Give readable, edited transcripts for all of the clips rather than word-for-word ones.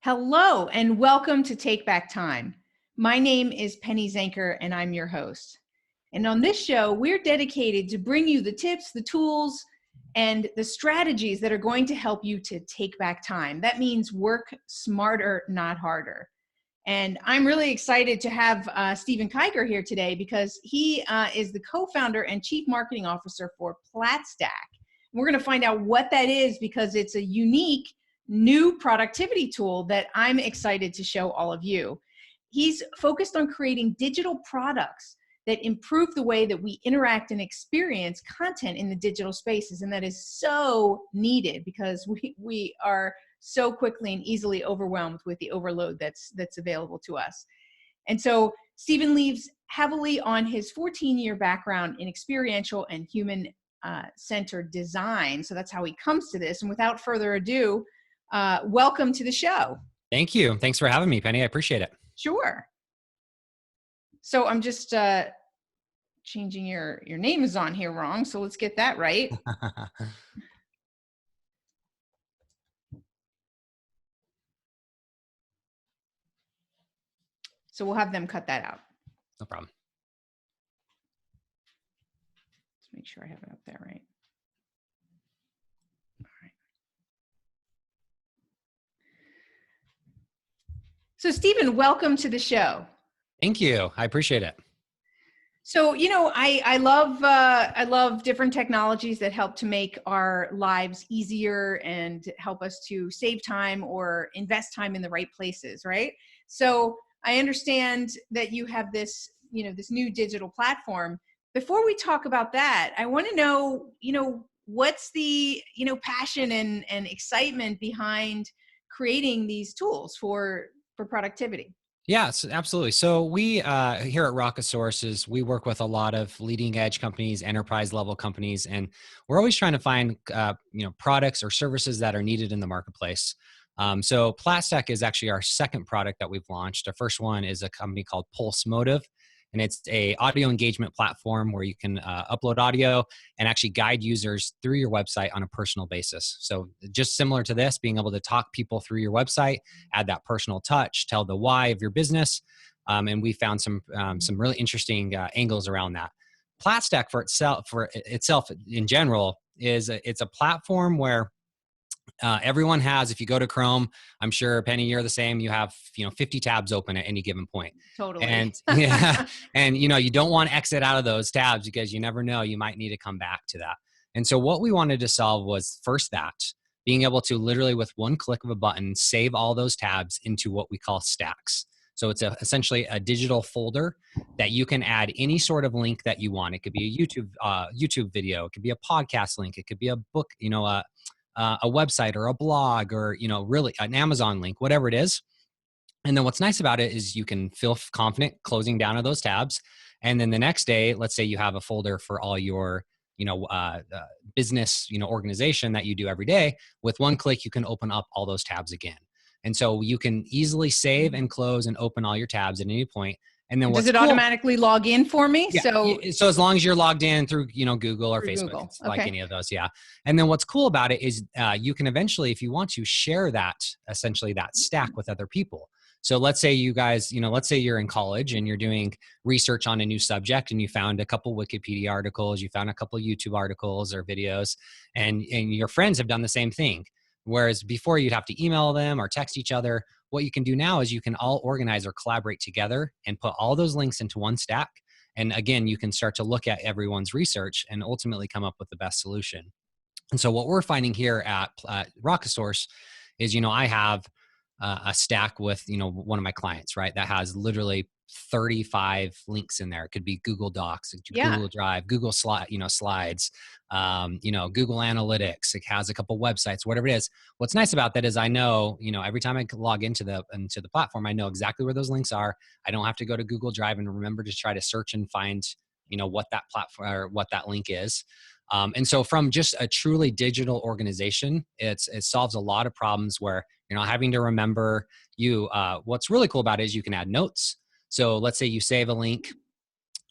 Hello and welcome to Take Back Time. My name is Penny Zenker and I'm your host. And on this show, we're dedicated to bring you the tips, the tools, and the strategies that are going to help you to take back time. That means work smarter, not harder. And I'm really excited to have Steven Kiger here today because he is the co-founder and chief marketing officer for Platstack. We're going to find out what that is because it's a unique new productivity tool that I'm excited to show all of you. He's focused on creating digital products that improve the way that we interact and experience content in the digital spaces. And that is so needed because we are so quickly and easily overwhelmed with the overload that's available to us. And so Steven leaves heavily on his 14-year background in experiential and human-centered design. So that's how he comes to this. And without further ado, welcome to the show. Thank you. Thanks for having me, Penny. I appreciate it. Sure. So I'm just changing your name is on here wrong. So let's get that right. So we'll have them cut that out. No problem. Let's make sure I have it up there right. So Steven, welcome to the show. Thank you. I appreciate it. So, you know, I love different technologies that help to make our lives easier and help us to save time or invest time in the right places, right? So I understand that you have this, this new digital platform. Before we talk about that, I want to know, what's the, passion and excitement behind creating these tools for productivity? Yes, absolutely. So we here at Rockosaurces, we work with a lot of leading edge companies, enterprise level companies, and we're always trying to find products or services that are needed in the marketplace. So Platstack is actually our second product that we've launched. Our first one is a company called Pulse Motive, and it's a audio engagement platform where you can upload audio and actually guide users through your website on a personal basis. So just similar to this, being able to talk people through your website, add that personal touch, tell the why of your business, and we found some really interesting angles around that. Platstack for itself in general it's a platform where everyone has, if you go to Chrome, I'm sure Penny, you're the same. You have, 50 tabs open at any given point. Totally. And yeah, and you don't want to exit out of those tabs because you never know, you might need to come back to that. And so what we wanted to solve was first that being able to literally with one click of a button, save all those tabs into what we call stacks. So it's essentially a digital folder that you can add any sort of link that you want. It could be a YouTube video. It could be a podcast link. It could be a book, a website or a blog or, really an Amazon link, whatever it is. And then what's nice about it is you can feel confident closing down of those tabs. And then the next day, let's say you have a folder for all your, business, organization that you do every day. With one click, you can open up all those tabs again. And so you can easily save and close and open all your tabs at any point. And then does it automatically log in for me? Yeah. So as long as you're logged in through, Google or Facebook, Google. It's like any of those. Yeah. And then what's cool about it is you can eventually, if you want to, share that, essentially that stack with other people. So let's say you guys, let's say you're in college and you're doing research on a new subject and you found a couple Wikipedia articles, you found a couple YouTube articles or videos, and your friends have done the same thing. Whereas before you'd have to email them or text each other. What you can do now is you can all organize or collaborate together and put all those links into one stack. And again, you can start to look at everyone's research and ultimately come up with the best solution. And so what we're finding here at Rockosaurce is, I have a stack with, one of my clients, right? That has literally 35 links in there. It could be Google Docs, Google Drive, Google Slides, Google Analytics. It has a couple websites, whatever it is. What's nice about that is I know, every time I log into the platform, I know exactly where those links are. I don't have to go to Google Drive and remember to try to search and find, what that platform or what that link is. And so from just a truly digital organization, it solves a lot of problems where you're not having to remember what's really cool about it is you can add notes. So let's say you save a link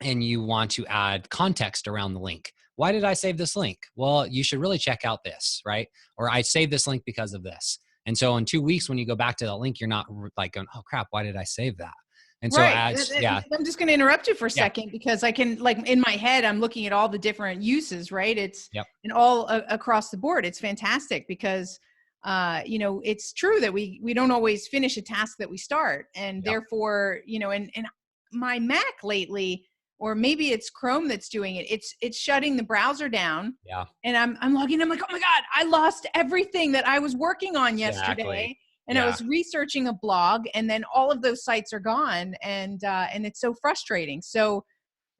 and you want to add context around the link. Why did I save this link? Well, you should really check out this, right? Or I saved this link because of this. And so in 2 weeks, when you go back to the link, you're not like going, oh crap, why did I save that? And so Right. as, yeah, I'm just going to interrupt you for a yeah, second because I can, like, in my head, I'm looking at all the different uses, right? It's yep, in all across the board. It's fantastic because, it's true that we don't always finish a task that we start. And yep, therefore, and my Mac lately, or maybe it's Chrome that's doing it. It's shutting the browser down, yeah, and I'm logging. I'm like, oh my God, I lost everything that I was working on exactly. yesterday. And I Yeah. was researching a blog, and then all of those sites are gone, and it's so frustrating. So,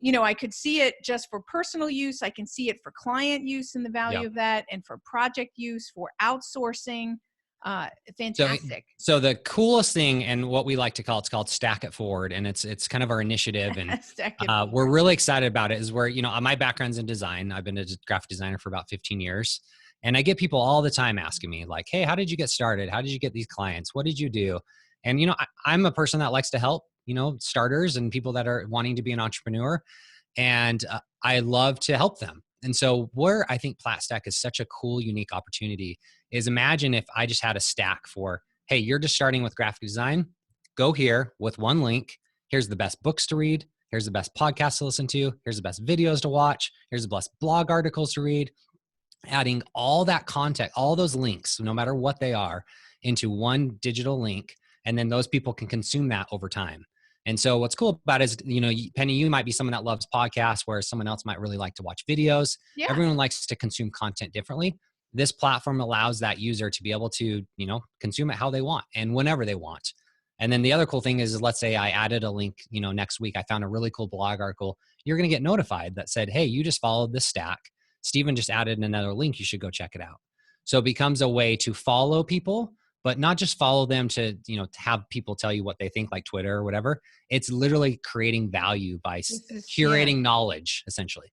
I could see it just for personal use. I can see it for client use and the value Yep. of that, and for project use, for outsourcing. So, Fantastic. so the coolest thing, and what we like to call, it's called Stack It Forward, and it's kind of our initiative, and Stack it we're forward. really excited about it. Is where my background's in design. I've been a graphic designer for about 15 years, and I get people all the time asking me like, "Hey, how did you get started? How did you get these clients? What did you do?" And I'm a person that likes to help starters and people that are wanting to be an entrepreneur, and I love to help them. And so, where I think Platstack is such a cool, unique opportunity is, imagine if I just had a stack for, hey, you're just starting with graphic design, go here with one link. Here's the best books to read. Here's the best podcasts to listen to. Here's the best videos to watch. Here's the best blog articles to read. Adding all that content, all those links, no matter what they are, into one digital link. And then those people can consume that over time. And so what's cool about it is, Penny, you might be someone that loves podcasts, whereas someone else might really like to watch videos. Yeah. Everyone likes to consume content differently. This platform allows that user to be able to, consume it how they want and whenever they want. And then the other cool thing is, let's say I added a link, next week, I found a really cool blog article. You're going to get notified that said, hey, you just followed this stack. Steven just added another link. You should go check it out. So it becomes a way to follow people, but not just follow them to, to have people tell you what they think, like Twitter or whatever. It's literally creating value by Yeah. curating knowledge, essentially.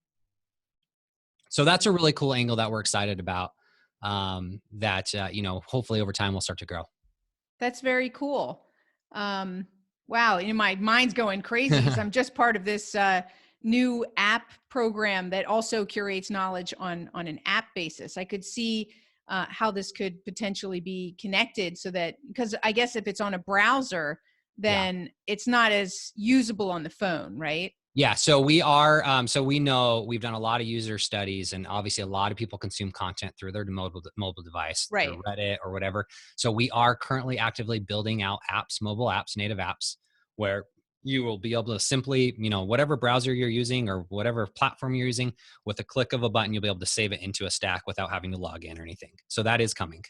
So that's a really cool angle that we're excited about. That hopefully over time we'll start to grow. That's very cool. Wow, my mind's going crazy because I'm just part of this new app program that also curates knowledge on an app basis. I could see how this could potentially be connected, so that, because I guess if it's on a browser, Yeah. then it's not as usable on the phone, right? Yeah, so we are. So we know we've done a lot of user studies, and obviously a lot of people consume content through their mobile device, Right. through Reddit or whatever. So we are currently actively building out apps, mobile apps, native apps, where you will be able to simply, whatever browser you're using or whatever platform you're using, with a click of a button, you'll be able to save it into a stack without having to log in or anything. So that is coming.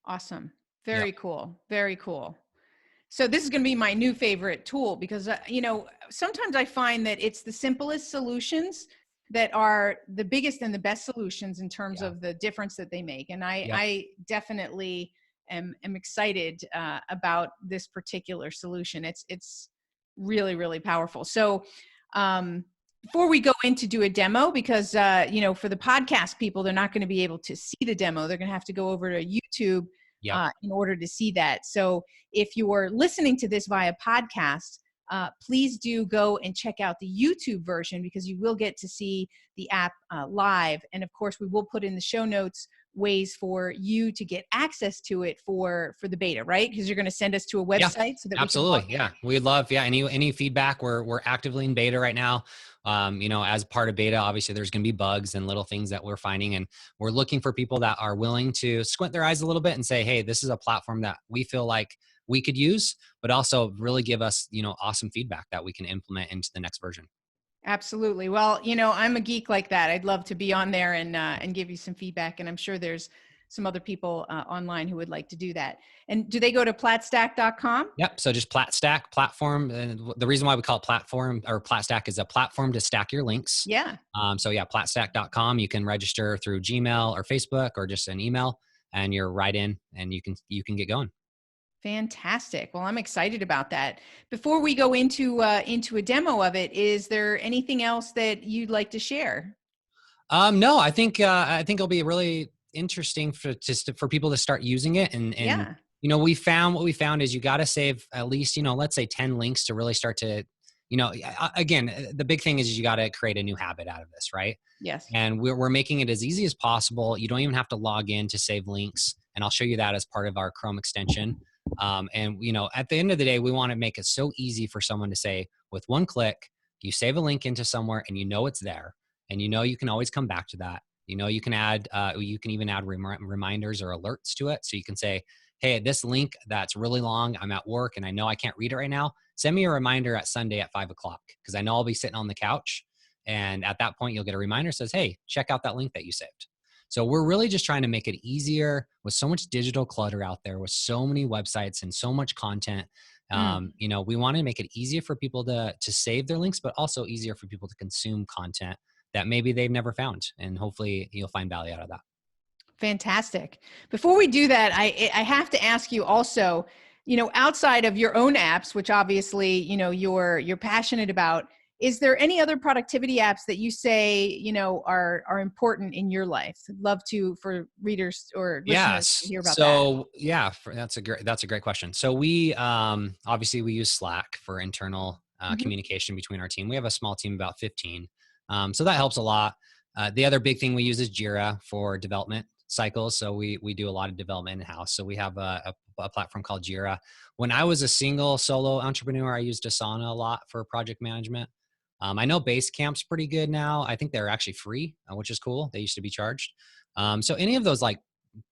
Awesome. Yep. Very cool. Very cool. So this is going to be my new favorite tool because, sometimes I find that it's the simplest solutions that are the biggest and the best solutions in terms Yeah. of the difference that they make. And Yep. I definitely am excited about this particular solution. It's really, really powerful. So before we go in to do a demo, because, for the podcast people, they're not going to be able to see the demo. They're going to have to go over to YouTube Yep. in order to see that. So if you are listening to this via podcast, please do go and check out the YouTube version, because you will get to see the app live. And of course, we will put in the show notes ways for you to get access to it for the beta, right? Because you're going to send us to a Yeah, website so that we can log absolutely. in. Yeah, we'd love any feedback. We're actively in beta right now. As part of beta, obviously there's going to be bugs and little things that we're finding, and we're looking for people that are willing to squint their eyes a little bit and say, hey, this is a platform that we feel like we could use, but also really give us awesome feedback that we can implement into the next version. Absolutely. Well, I'm a geek like that. I'd love to be on there and give you some feedback. And I'm sure there's some other people online who would like to do that. And do they go to platstack.com? Yep. So just Platstack platform. And the reason why we call it platform or Platstack is a platform to stack your links. Yeah. So yeah, platstack.com. You can register through Gmail or Facebook or just an email, and you're right in, and you can get going. Fantastic. Well, I'm excited about that. Before we go into a demo of it, is there anything else that you'd like to share? No, I think it'll be really interesting for people to start using it, and Yeah. what we found is you got to save at least let's say 10 links to really start to again, the big thing is you got to create a new habit out of this, right? Yes. And we're making it as easy as possible. You don't even have to log in to save links. and I'll show you that as part of our Chrome extension. And at the end of the day, we want to make it so easy for someone to say, with one click, you save a link into somewhere and it's there, and you can always come back to that. You can add, you can even add reminders or alerts to it. So you can say, hey, this link that's really long, I'm at work and I know I can't read it right now. Send me a reminder at Sunday at 5 o'clock, because I know I'll be sitting on the couch. And at that point, you'll get a reminder that says, hey, check out that link that you saved. So we're really just trying to make it easier with so much digital clutter out there, with so many websites and so much content. We want to make it easier for people to save their links, but also easier for people to consume content that maybe they've never found. And hopefully you'll find value out of that. Fantastic. Before we do that, I have to ask you also, outside of your own apps, which obviously, you're passionate about, is there any other productivity apps that you say, are important in your life? I'd love for readers or listeners to hear about that. That's a great question. So we, obviously we use Slack for internal communication between our team. We have a small team, about 15. So that helps a lot. The other big thing we use is Jira for development cycles. So we do a lot of development in-house. So we have a platform called Jira. When I was a single solo entrepreneur, I used Asana a lot for project management. I know Basecamp's pretty good now. I think they're actually free, which is cool. They used to be charged. So any of those like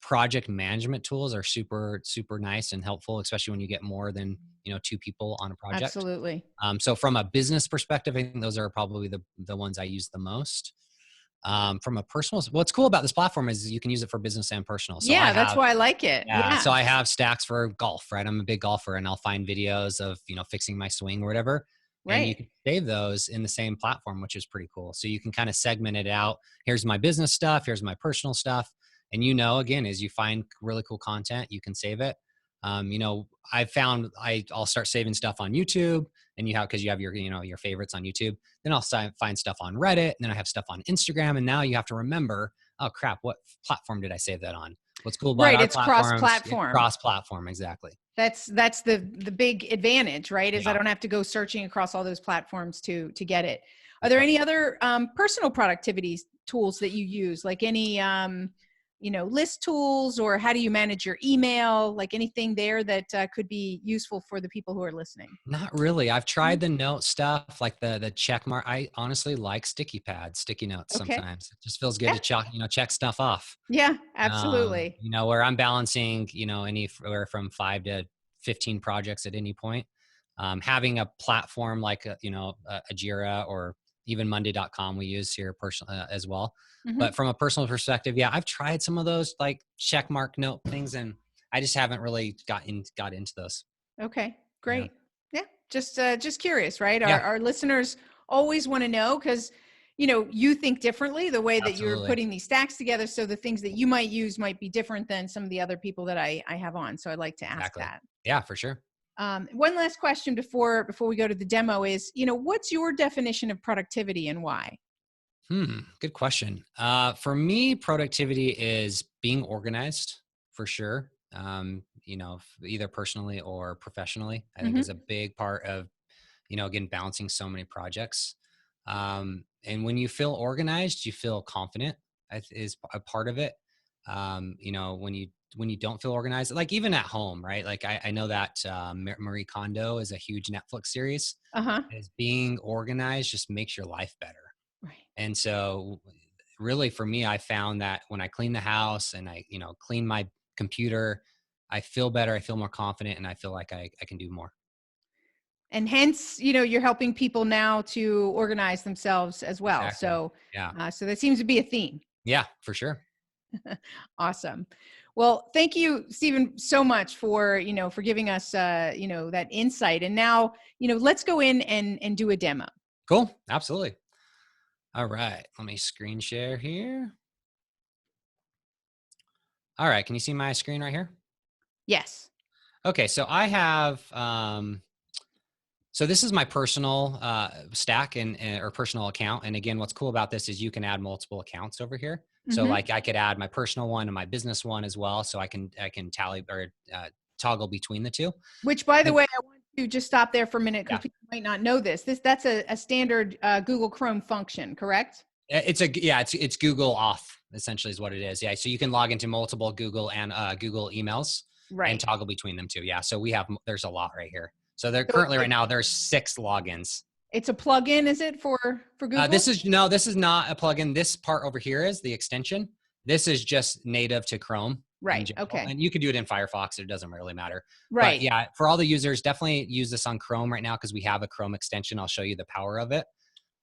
project management tools are super, super nice and helpful, especially when you get more than, 2 people on a project. Absolutely. So from a business perspective, I think those are probably the ones I use the most. From a personal, what's cool about this platform is you can use it for business and personal. So that's why I like it. Yeah. So I have stacks for golf, right? I'm a big golfer, and I'll find videos of, fixing my swing or whatever. Right. And you can save those in the same platform, which is pretty cool. So you can kind of segment it out. Here's my business stuff. Here's my personal stuff. And again, as you find really cool content, you can save it. I found I'll start saving stuff on YouTube, and because you have your favorites on YouTube. Then I'll find stuff on Reddit, and then I have stuff on Instagram. And now you have to remember, oh crap, what platform did I save that on? What's cool about our it's cross-platform. Cross-platform, exactly. That's the big advantage, right? Is Yeah. I don't have to go searching across all those platforms to get it. Are there any other personal productivity tools that you use, like any list tools, or how do you manage your email? Like anything there that could be useful for the people who are listening? Not really. I've tried the note stuff, like the check mark. I honestly like sticky notes. Okay. Sometimes it just feels good to check stuff off. Yeah, absolutely. Where I'm balancing, anywhere from 5 to 15 projects at any point. Having a platform like a Jira or even Monday.com we use here as well. Mm-hmm. But from a personal perspective, I've tried some of those like check mark note things, and I just haven't really got into those. Okay, great. Yeah. Just curious, right? Our listeners always want to know, because you think differently, the way that Absolutely. you're putting these stacks together. So the things that you might use might be different than some of the other people that I have on. So I'd like to ask that. Yeah, for sure. One last question before we go to the demo is, what's your definition of productivity and why? Good question. For me, productivity is being organized, for sure. Either personally or professionally, I think is a big part of, again, balancing so many projects. And when you feel organized, you feel confident, is a part of it. When you don't feel organized, like even at home, right? Like I know that Marie Kondo is a huge Netflix series. Is being organized just makes your life better. Right. And so really for me, I found that when I clean the house and I, clean my computer, I feel better, I feel more confident, and I feel like I can do more. And hence, you're helping people now to organize themselves as well. Exactly. So, yeah. So that seems to be a theme. Yeah, for sure. Awesome. Well, thank you, Steven, so much for giving us, that insight. And now, let's go in and do a demo. Cool. Absolutely. All right. Let me screen share here. All right. Can you see my screen right here? Yes. Okay. So I have, so this is my personal stack or personal account. And again, what's cool about this is you can add multiple accounts over here. So like I could add my personal one and my business one as well. So I can tally or toggle between the two. Which, by the way, I want to just stop there for a minute, because people might not know this. That's a standard Google Chrome function, correct? It's Google auth. essentially is what it is. Yeah. So you can log into multiple Google and Google emails and Right. toggle between them too. Yeah. So there's a lot right here. So they're So currently right now, there's 6 logins. it's a plugin, is it for Google? This is not a plugin. This part over here is the extension. This is just native to Chrome in Right. general. Okay. And you can do it in Firefox. It doesn't really matter. Right. But yeah, for all the users, definitely use this on Chrome right now because we have a Chrome extension. I'll show you the power of it.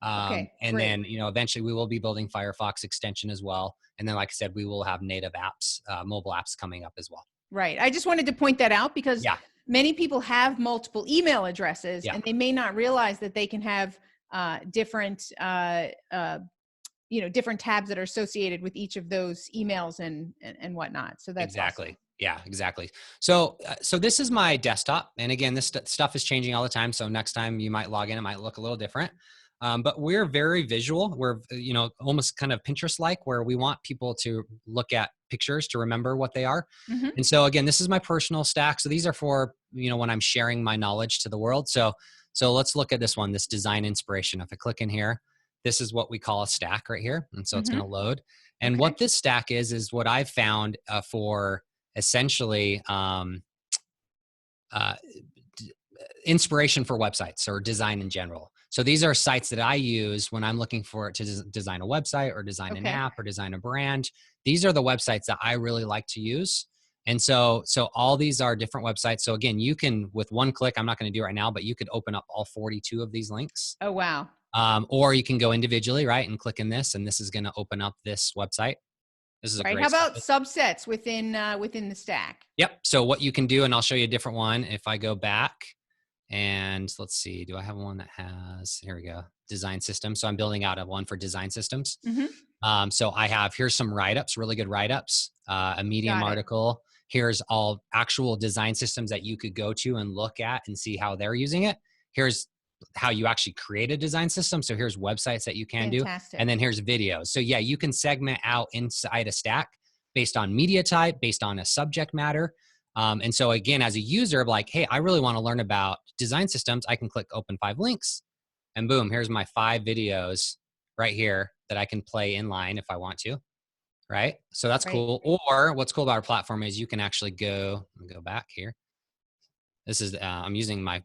Okay. And Great. then, eventually we will be building Firefox extension as well. And then, like I said, we will have native apps, mobile apps coming up as well. Right. I just wanted to point that out because Yeah. many people have multiple email addresses Yeah. and they may not realize that they can have different different tabs that are associated with each of those emails and whatnot. So that's exactly. awesome. Yeah, exactly. So this is my desktop. And again, this stuff is changing all the time. So next time you might log in, it might look a little different. But we're very visual. We're, almost kind of Pinterest-like, where we want people to look at pictures to remember what they are. Mm-hmm. And so again, this is my personal stack. So these are for, when I'm sharing my knowledge to the world. So let's look at this one, this design inspiration. If I click in here, this is what we call a stack right here. And so it's going to load. And what this stack is what I've found for essentially inspiration for websites or design in general. So these are sites that I use when I'm looking for to design a website or design an app or design a brand. These are the websites that I really like to use. And so all these are different websites. So again, you can, with one click, I'm not going to do it right now, but you could open up all 42 of these links. Oh, wow. Or you can go individually, right, and click in this, and this is going to open up this website. This is a great. How about subsets within the stack? Yep. So what you can do, and I'll show you a different one. If I go back and let's see, do I have one that has, here we go, design systems. So I'm building out one for design systems. So I have, here's some write-ups, really good write-ups, a Medium article. Here's all actual design systems that you could go to and look at and see how they're using it. Here's how you actually create a design system. So here's websites that you can do. And then here's videos. So yeah, you can segment out inside a stack based on media type, based on a subject matter. And so again, as a user, like, hey, I really want to learn about design systems. I can click open 5 links and boom, here's my 5 videos right here that I can play in line if I want to. Right. So that's cool. Or what's cool about our platform is you can actually go back here. This is, I'm using my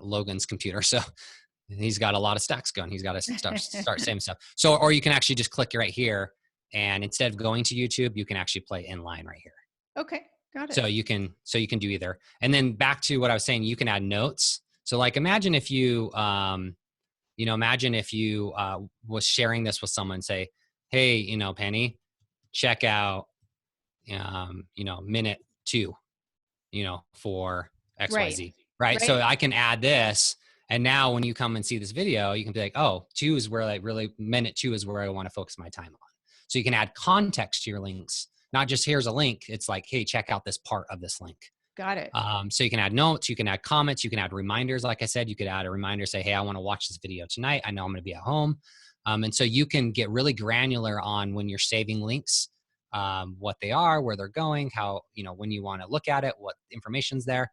Logan's computer. So he's got a lot of stacks going. He's got to start saving stuff. So, or you can actually just click right here. And instead of going to YouTube, you can actually play in line right here. Okay. Got it. So you can do either. And then back to what I was saying, you can add notes. So like, imagine if you, was sharing this with someone, say, hey, Penny, check out, minute 2, for XYZ, right? So I can add this. And now when you come and see this video, you can be like, oh, 2 is where minute 2 is where I want to focus my time on. So you can add context to your links, not just here's a link. It's like, hey, check out this part of this link. Got it. So you can add notes, you can add comments, you can add reminders. Like I said, you could add a reminder, say, hey, I want to watch this video tonight. I know I'm going to be at home. And so you can get really granular on when you're saving links, what they are, where they're going, how, when you want to look at it, what information's there.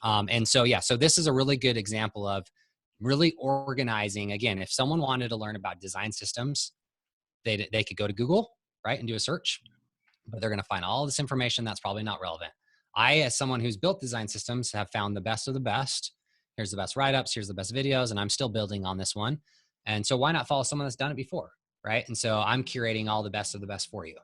And so, yeah, so this is a really good example of really organizing. Again, if someone wanted to learn about design systems, they could go to Google, right, and do a search, but they're going to find all this information that's probably not relevant. I, as someone who's built design systems, have found the best of the best. Here's the best write-ups, here's the best videos, and I'm still building on this one. And so why not follow someone that's done it before, right? And so I'm curating all the best of the best for you.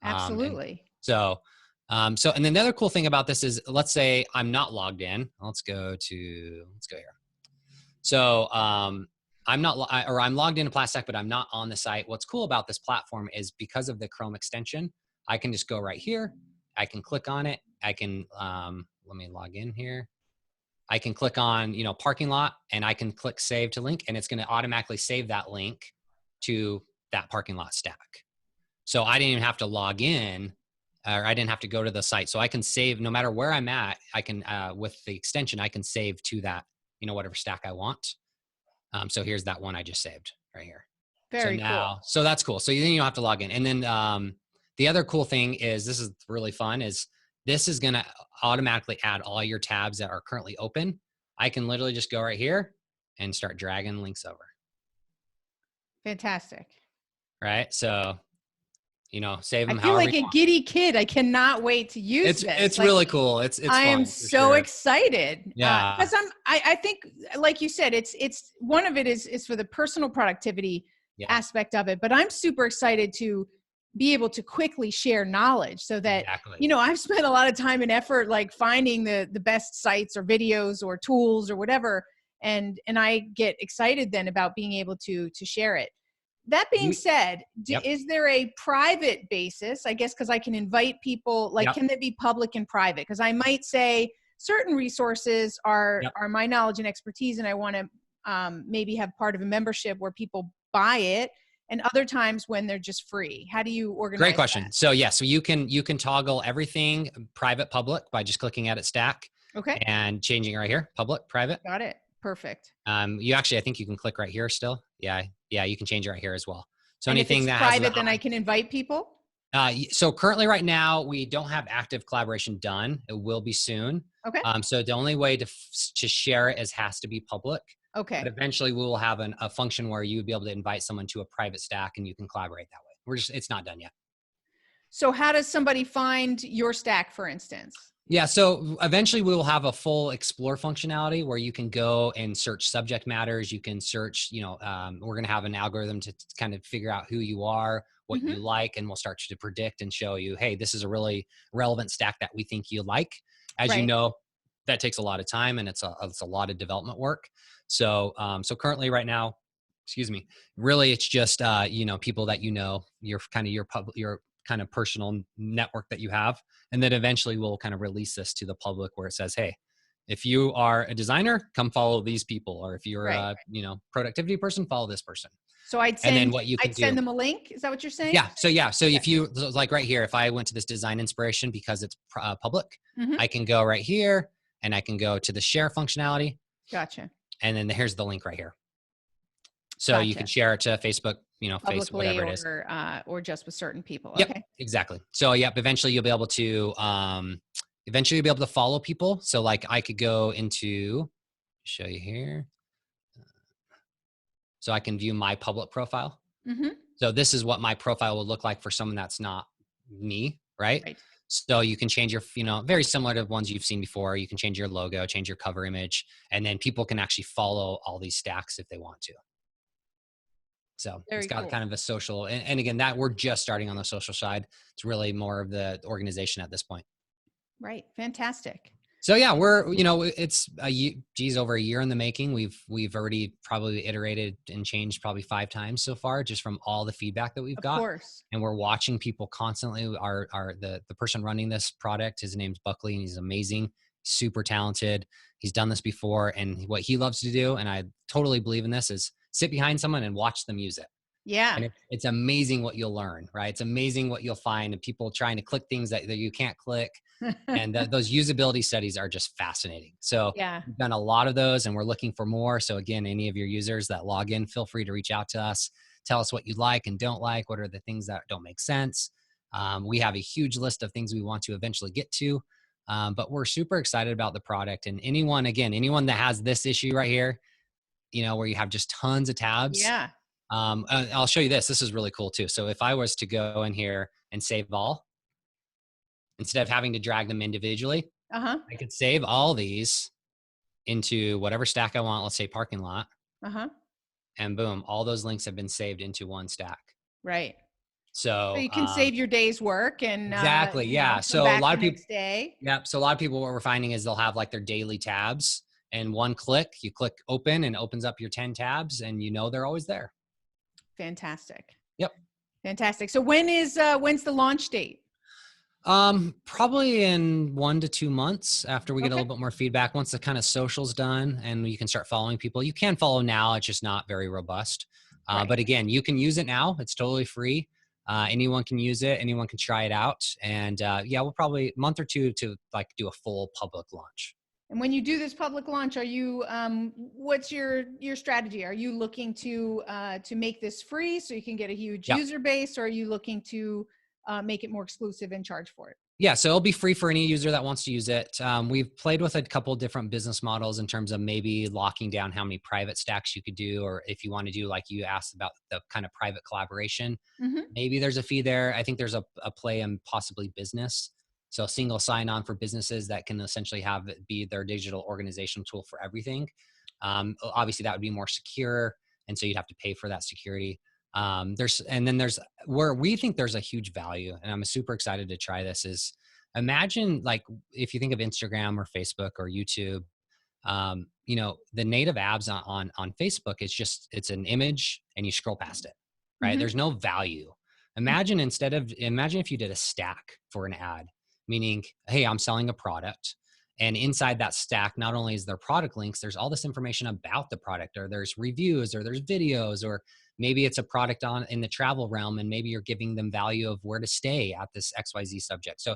Absolutely. And then the other cool thing about this is, let's say I'm not logged in. Let's go here. So I'm logged into Platstack, but I'm not on the site. What's cool about this platform is because of the Chrome extension, I can just go right here. I can click on it. I can, let me log in here. I can click on, parking lot, and I can click save to link, and it's going to automatically save that link to that parking lot stack. So I didn't even have to log in, or I didn't have to go to the site. So I can save no matter where I'm at. I can, with the extension, I can save to that, whatever stack I want. So here's that one I just saved right here. Very cool. So that's cool. So then you don't have to log in. And then the other cool thing is, this is really fun, is this is going to automatically add all your tabs that are currently open. I can literally just go right here and start dragging links over. Fantastic. Right. So, save I them feel however like you a want. giddy kid. I cannot wait to use this. It's Like, really cool. It's I am fun for so sure. excited Yeah. because I think, like you said, it's one of it is for the personal productivity Yeah, aspect of it, but I'm super excited to be able to quickly share knowledge so that, exactly. I've spent a lot of time and effort like finding the best sites or videos or tools or whatever, and I get excited then about being able to share it. That being You, said, yep. is there a private basis? I guess because I can invite people. Like, Yep. can it be public and private? Because I might say certain resources are Yep. my knowledge and expertise, and I want to maybe have part of a membership where people buy it, and other times when they're just free. How do you Great organize question. that? So yeah, so you can toggle everything private, public by just clicking at it stack Okay, and changing right here, public, private. got it. Perfect. You actually, I think you can click right here still. Yeah, yeah, you can change it right here as well. So And if anything it's that has the private, then I can invite people. so currently right now we don't have active collaboration done. It will be soon. Okay. So the only way to share it has to be public. But Okay. eventually we will have a function where you would be able to invite someone to a private stack and you can collaborate that way. It's not done yet. So how does somebody find your stack, for instance? Yeah, so eventually we will have a full explore functionality where you can go and search subject matters. You can search, we're going to have an algorithm to kind of figure out who you are, what Hmm. you like, and we'll start to predict and show you, hey, this is a really relevant stack that we think you like. As you Right. know, that takes a lot of time and it's a lot of development work. So, so currently right now, excuse me, really it's just, people that your kind of your kind of personal network that you have, and then eventually we'll kind of release this to the public where it says, hey, if you are a designer, come follow these people, or if you're Right. a productivity person, follow this person. So I'd And then send what you can I'd send do, them a link. Is that what you're saying? so Okay. if you like right here, if I went to this design inspiration because it's public, Hmm. I can go right here and I can go to the share functionality, Gotcha. and then here's the link right here. So you can Gotcha. share it to Facebook, Publicly whatever it is. or just with certain people. Yep, Okay. exactly. So yep, eventually you'll be able to follow people. So like I could go into show you here. So I can view my public profile. Hmm. So this is what my profile will look like for someone that's not me, right? Right. So you can change your, very similar to ones you've seen before. You can change your logo, change your cover image, and then people can actually follow all these stacks if they want to. So it's Very got cool. kind of a social, and again, that we're just starting on the social side. It's really more of the organization at this point. Right. Fantastic. So yeah, it's over a year in the making. We've already probably iterated and changed probably 5 times so far, just from all the feedback that we've Of got. course. And we're watching people constantly. The person running this product, his name's Buckley, and he's amazing, super talented. He's done this before, and what he loves to do, and I totally believe in this, is sit behind someone and watch them use it. Yeah. And it's amazing what you'll learn, right? It's amazing what you'll find, and people trying to click things that you can't click. And those usability studies are just fascinating. So Yeah. we've done a lot of those and we're looking for more. So again, any of your users that log in, feel free to reach out to us. Tell us what you like and don't like. What are the things that don't make sense? We have a huge list of things we want to eventually get to. But we're super excited about the product. And anyone that has this issue right here, where you have just tons of tabs, Yeah. I'll show you this. This is really cool too. So if I was to go in here and save all, instead of having to drag them individually, Uh-huh. I could save all these into whatever stack I want. Let's say parking lot, Uh-huh. and boom, all those links have been saved into one stack. Right. So So you can save your day's work and exactly, yeah. come So a back lot the of people, next day. yep. So a lot of people, what we're finding is they'll have like their daily tabs, and one click, you click open, and it opens up your 10 tabs, and they're always there. Fantastic. Yep. Fantastic. So when's the launch date? Probably in 1 to 2 months after we get a Okay. little bit more feedback. Once the kind of social's done and you can start following people, you can follow now. It's just not very robust. Right. But again, you can use it now. It's totally free. Anyone can use it. Anyone can try it out. And yeah, we'll probably a month or two to like do a full public launch. And when you do this public launch, are you what's your strategy? Are you looking to make this free so you can get a huge Yeah. user base, or are you looking to make it more exclusive and charge for it? Yeah, so it'll be free for any user that wants to use it. We've played with a couple different business models in terms of maybe locking down how many private stacks you could do, or if you want to do, like you asked about, the kind of private collaboration, Hmm. maybe there's a fee there. I think there's a play in possibly business. So single sign-on for businesses that can essentially have it be their digital organization tool for everything. Obviously, that would be more secure, and so you'd have to pay for that security. There's where we think there's a huge value, and I'm super excited to try this. Is imagine, like, if you think of Instagram or Facebook or YouTube, the native abs on Facebook, it's an image and you scroll past it, right? Hmm. There's no value. Imagine if you did a stack for an ad, meaning, hey, I'm selling a product. And inside that stack, not only is there product links, there's all this information about the product, or there's reviews, or there's videos, or maybe it's a product on in the travel realm, and maybe you're giving them value of where to stay at this XYZ subject. So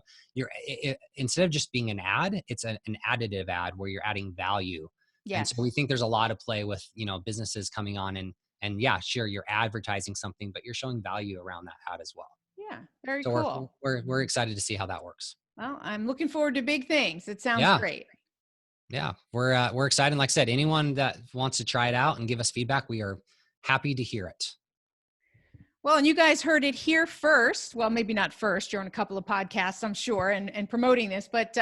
instead of just being an ad, it's an additive ad where you're adding value. And so we Yes. think there's a lot of play with, businesses coming on, and yeah, sure, you're advertising something, but you're showing value around that ad as well. Yeah. Very So we're cool. we're excited to see how that works. Well, I'm looking forward to big things. It sounds Yeah, great. yeah, we're excited. Like I said, anyone that wants to try it out and give us feedback, we are happy to hear it. Well, and you guys heard it here first. Well, maybe not first. You're on a couple of podcasts, I'm sure, and promoting this. But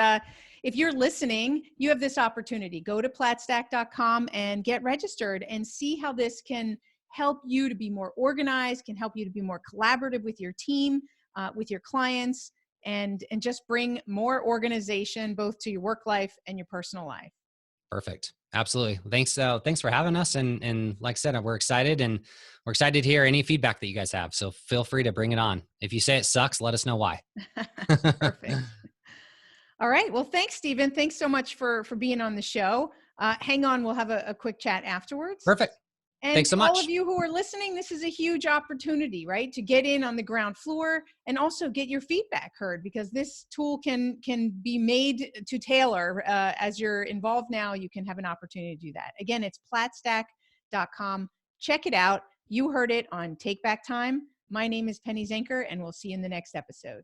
if you're listening, you have this opportunity. Go to platstack.com and get registered and see how this can help you to be more organized, can help you to be more collaborative with your team, with your clients, and just bring more organization both to your work life and your personal life. Perfect. Absolutely. Thanks. Thanks for having us. And like I said, we're excited, and we're excited to hear any feedback that you guys have. So feel free to bring it on. If you say it sucks, let us know why. Perfect. All right. Well, thanks, Steven. Thanks so much for being on the show. Hang on. We'll have a quick chat afterwards. Perfect. And Thanks so to all of much. you who are listening, this is a huge opportunity, right? To get in on the ground floor and also get your feedback heard, because this tool can be made to tailor. As you're involved now, you can have an opportunity to do that. Again, it's platstack.com. Check it out. You heard it on Take Back Time. My name is Penny Zenker, and we'll see you in the next episode.